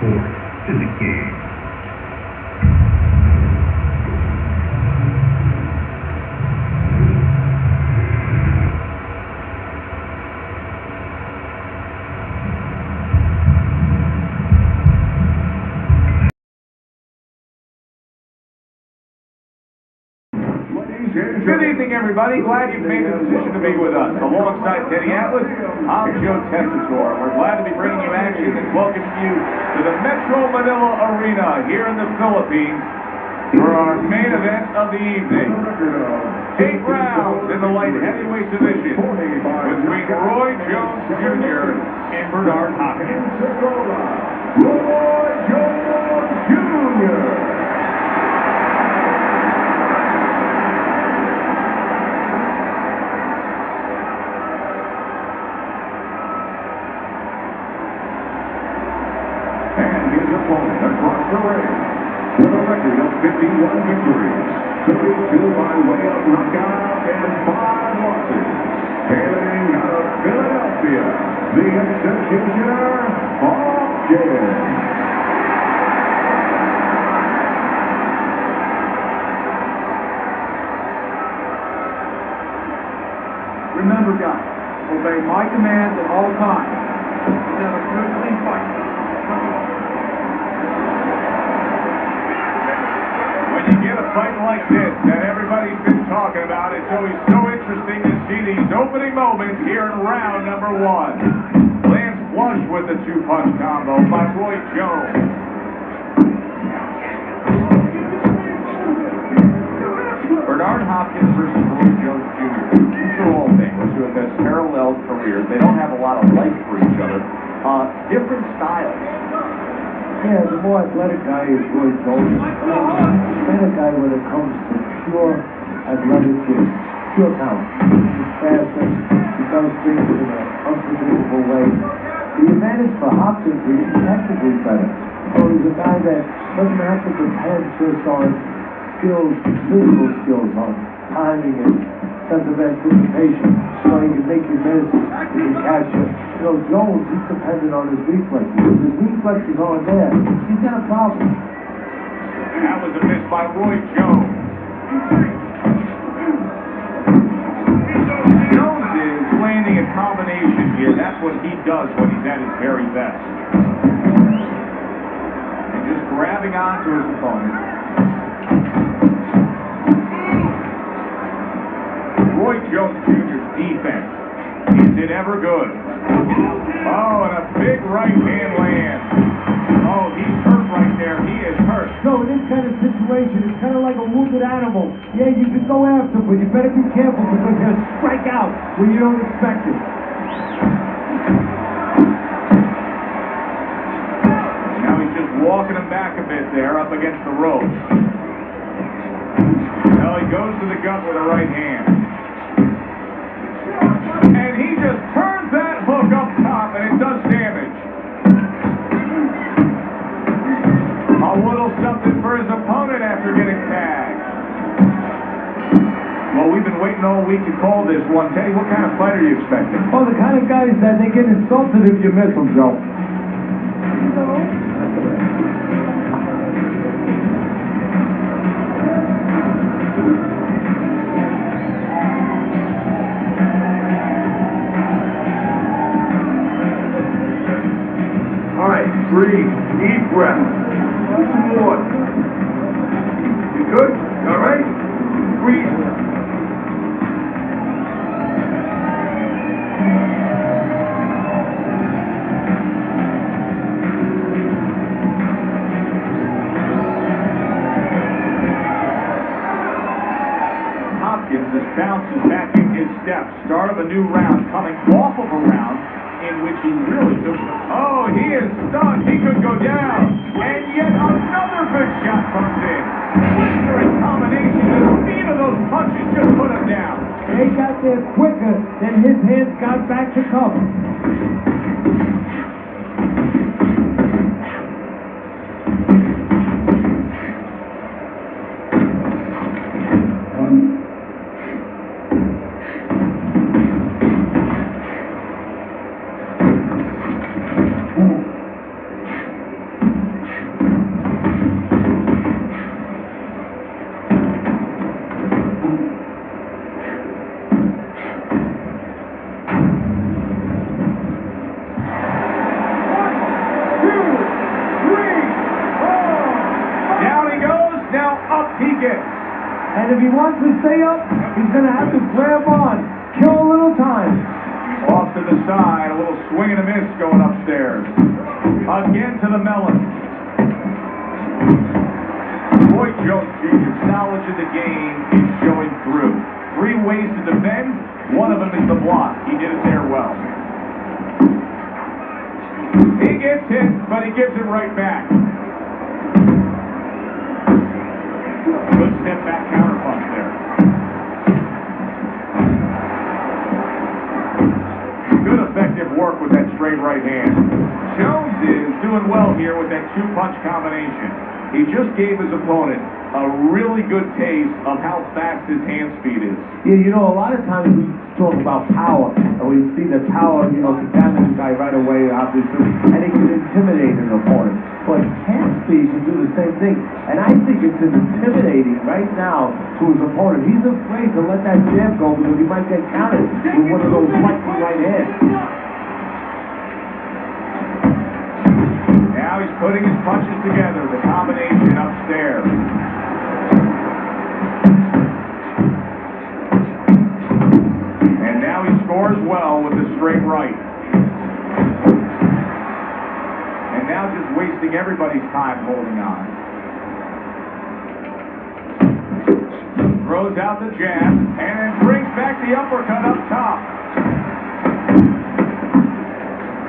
report to the king. Good evening, everybody. Glad you've made the decision to be with us. Alongside Teddy Atlas, I'm Joe Tessitore. We're glad to be bringing you action and welcoming you to the Metro Manila Arena here in the Philippines for our main event of the evening. 8 rounds in the light heavyweight division between Roy Jones Jr. and Bernard Hopkins. Roy Jones Jr. Opponent across the ring with a record of 51 victories, 32 by way of knockout, and 5 losses. Hailing out of Philadelphia, the executioner, Hopkins. Remember, guys, obey my commands at all times. Let's have a good, clean fight. When you get a fight like this that everybody's been talking about, it's always so interesting to see these opening moments here in round number 1. Lands flush with the 2-punch combo by Roy Jones. Bernard Hopkins versus Roy Jones Jr. These are all things who have had parallel careers. They don't have a lot of life for each other. Different styles. Yeah, the more athletic guy is Roy Jones. The better guy when it comes to pure athleticism, pure talent. He's faster, he does things in an unpredictable way. The advantage for Hopkins is he's technically better. So he's a guy that doesn't have to depend just on skills, physical skills, on timing and sense of anticipation. So he can make you miss, he can catch you. You know, Jones, he's dependent on his reflexes. If his reflexes aren't there, he's got a problem. That was a miss by Roy Jones. Jones is landing a combination here. That's what he does when he's at his very best. And just grabbing onto his opponent. Roy Jones Jr.'s defense, is it ever good? Oh, and a big right hand lands. Oh, he's hurt right there. He is hurt. So in this kind of situation, it's kind of like a wounded animal. Yeah, you can go after, but you better be careful because he'll strike out when you don't expect it. Now he's just walking him back a bit there up against the ropes. Well, he goes to the gut with a right hand. And he just turns that hook up top, and it does damage. A little something for his opponent after getting tagged. Well, we've been waiting all week to call this one. Teddy, what kind of fight are you expecting? Oh, the kind of guys that they get insulted if you miss them, Joe. All right, breathe, deep breath. Do some more. You good? All right? Breathe. Hopkins is bouncing back in his steps. Start of a new round, coming off of a round in which he really took the... Oh, he is stunned. He could go down. And yet another good shot comes in. Blistering combination. The speed of those punches just put him down. They got there quicker than his hands got back to cover. And if he wants to stay up, he's going to have to grab on, kill a little time. Off to the side, a little swing and a miss going upstairs. Again to the melon. Roy Jones Jr.'s knowledge of the game is showing through. 3 ways to defend, one of them is the block. He did it there well. He gets hit, but he gives it right back. Good step back counter punch there. Good effective work with that straight right hand. Jones is doing well here with that 2-punch combination. He just gave his opponent a really good taste of how fast his hand speed is. Yeah, you know, a lot of times we talk about power, and we see that power, you know, can damage a guy right away, obviously, and it can intimidate an opponent. But hand speed can do the same thing, and I think it's intimidating right now to his opponent. He's afraid to let that jab go because he might get countered with one of those lightning right hands. Now he's putting his punches together, the combination upstairs. And now he scores well with the straight right. And now just wasting everybody's time holding on. Throws out the jab, and then brings back the uppercut up top.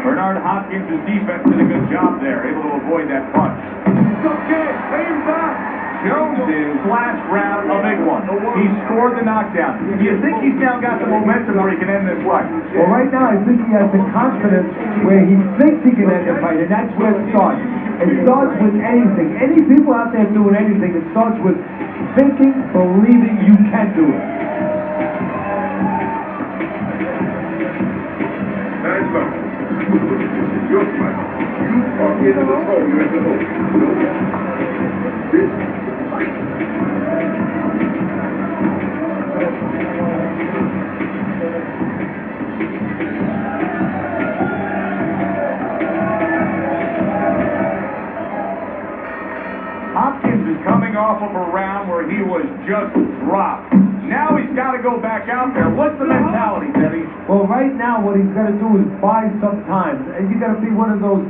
Bernard Hopkins' defense did a good job there, able to avoid that punch. Jones's last round, a big one. He scored the knockdown. Do you think he's now got the momentum where he can end this fight? Well, right now, I think he has the confidence where he thinks he can end the fight, and that's where it starts. It starts with anything. Any people out there doing anything, it starts with thinking, believing you can do it. Your fight. You are in the hole. You're in the hole. This fight. Hopkins is coming off of a round where he was just dropped. Now he's got to go back out there. What's the mentality, Teddy? Well, right now, what he's got to do is buy some time. And you got to be one of those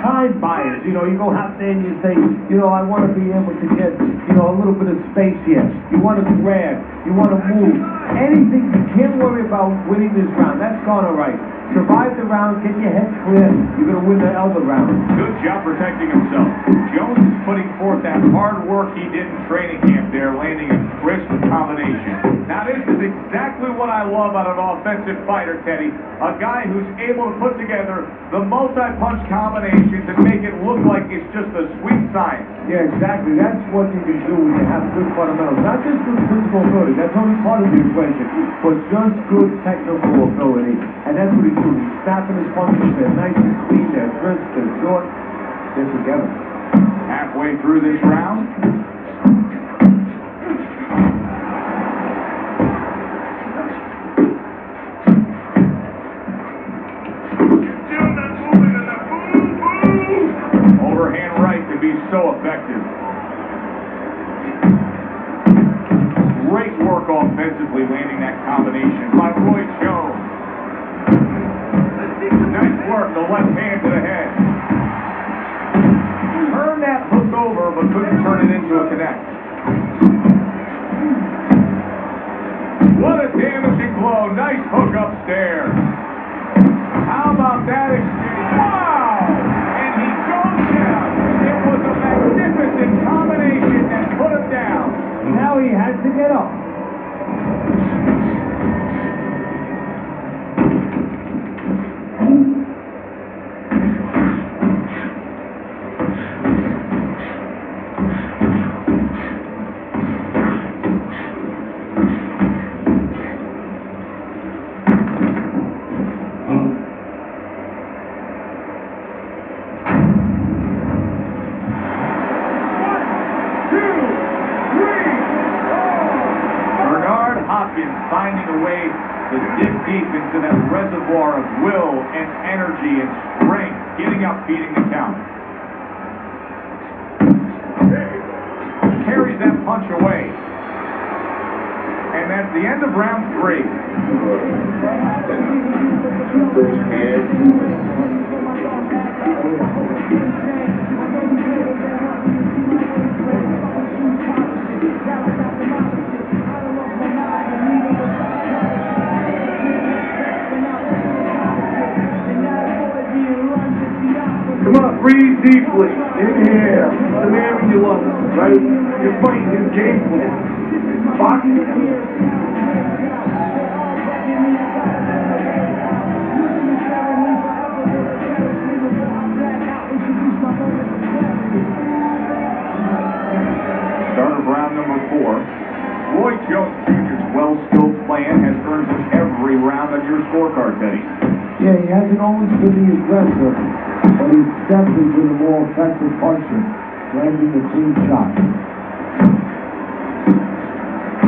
time buyers. You know, you go out there and you say, you know, I want to be able to get, you know, a little bit of space here. You want to grab. You want to move. Anything. You can't worry about winning this round. That's gone all right. Survive the round. Get your head clear. You're going to win the other round. Good job protecting himself. Jones is putting forth that hard work he did in training camp there, landing a crisp combination. Now, this is exactly what I love out of an offensive fighter, Teddy. A guy who's able to put together the multi-punch combinations and make it look like it's just a sweet science. Yeah, exactly. That's what you can do when you have good fundamentals. Not just good physical ability. That's only part of the equation. But just good technical ability. And that's what he's doing. He's snapping his punches. They're nice and clean. They're crisp. They're short. They're together. Halfway through this round. Overhand right can be so effective. Great work offensively landing that combination by Roy Jones. Nice work, the left hand to the head. Turned that hook over, but couldn't turn it into a connect. What a damaging blow. Nice hook upstairs. How about that exchange? Wow! And he goes down. It was a magnificent combination that put him down. Now he has to get up. Finding a way to dig deep into that reservoir of will and energy and strength, getting up, beating the count. Carries that punch away. And that's the end of round 3. First hand. Come on, breathe deeply. Inhale. Some air in your lungs, right? You're fighting his game plan. Boxing. Start of round number 4. Roy Jones Jr.'s well-skilled plan has earned him every round on your scorecard, Teddy. Yeah, he hasn't always been the aggressor, but he's definitely been a more effective puncher, landing the clean shot.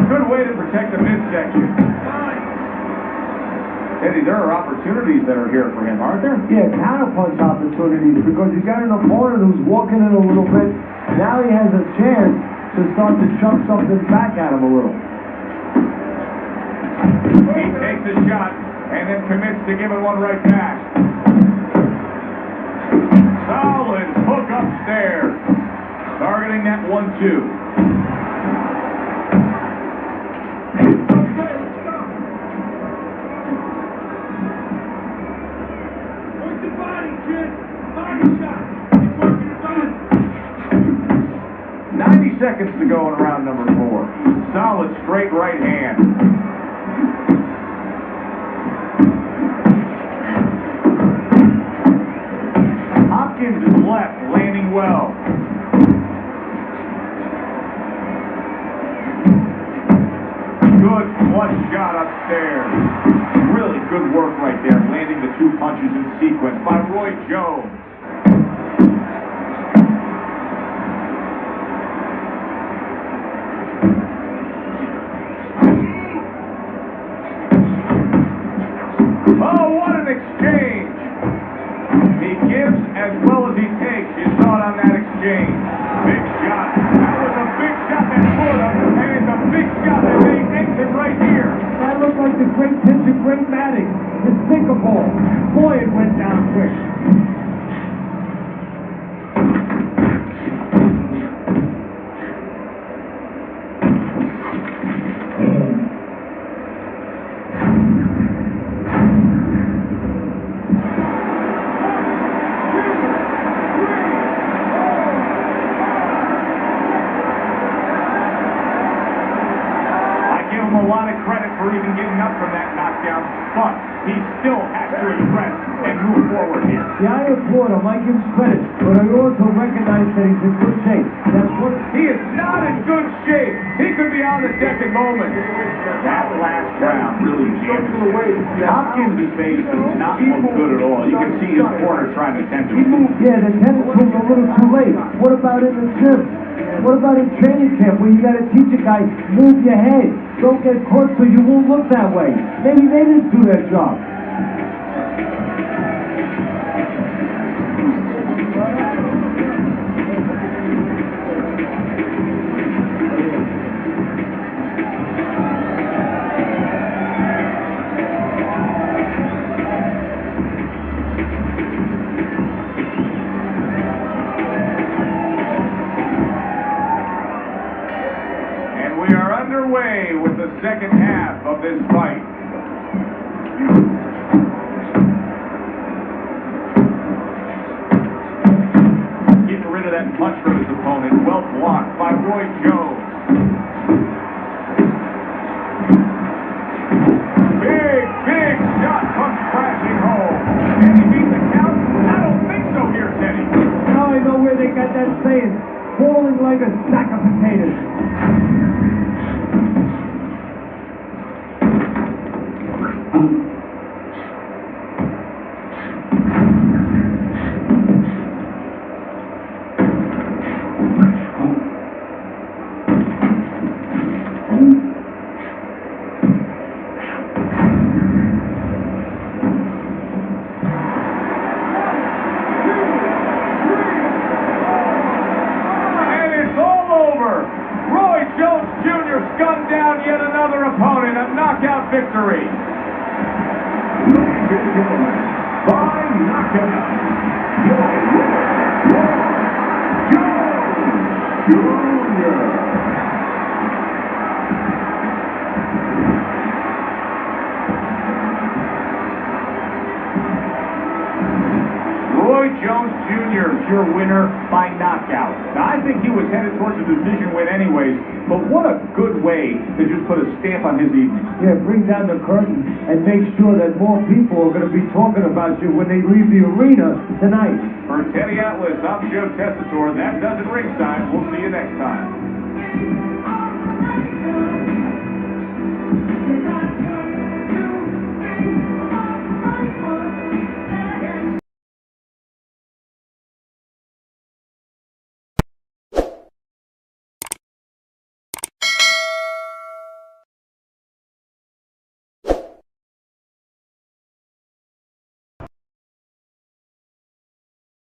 Good way to protect the midsection. Teddy, there are opportunities that are here for him, aren't there? Yeah, counterpunch opportunities, because he's got an opponent who's walking in a little bit. Now he has a chance to start to shove something back at him a little. He takes a shot and then commits to giving one right back. Solid hook upstairs. Targeting that 1-2. Work the body, kid. Body shot. Keep working your body. 90 seconds to go in round number 4. Solid straight right hand. Hopkins is left, landing well. Good flush shot upstairs. Really good work right there, landing the 2 punches in sequence by Roy Jones. Oh, what an exchange! He gives as well as he takes. You saw it on that exchange. Big shot. That was a big shot that put him, and it's a big shot that made exit right here. That looked like the great pitch of Great Maddox. The sinker ball. Boy, it went down quick. A lot of credit for even getting up from that knockdown, but he still has to impress and move forward here. Yeah, I applaud him. I give him credit, but I also recognize that he's in good shape. That's what He is not in good shape. He could be on the deck in moments. That last round really jammed him. Hopkins' face does not look good at all. You can see his corner trying to tend to him. Yeah, the tennis was a little too late. What about in the gym? What about in training camp where you got to teach a guy, move your head, don't get caught so you won't look that way? Maybe they didn't do their job. We are underway with the second half of this fight. Getting rid of that punch from his opponent. Well blocked by Roy Jones. Big shot comes crashing home. Can he beat the count? I don't think so here, Teddy. Now I know where they got that saying, falling like a sack of potatoes. gentlemen, by knockout, your winner, Jones Jr. Roy Jones Jr. is your winner by knockout. Now, I think he was headed towards a decision win anyways, but what a good way to just put a stamp on his evening. Yeah, bring down the curtain and make sure that more people are going to be talking about you when they leave the arena tonight. For Teddy Atlas, I'm Joe Tessitore. That does it ringside. We'll see you next time.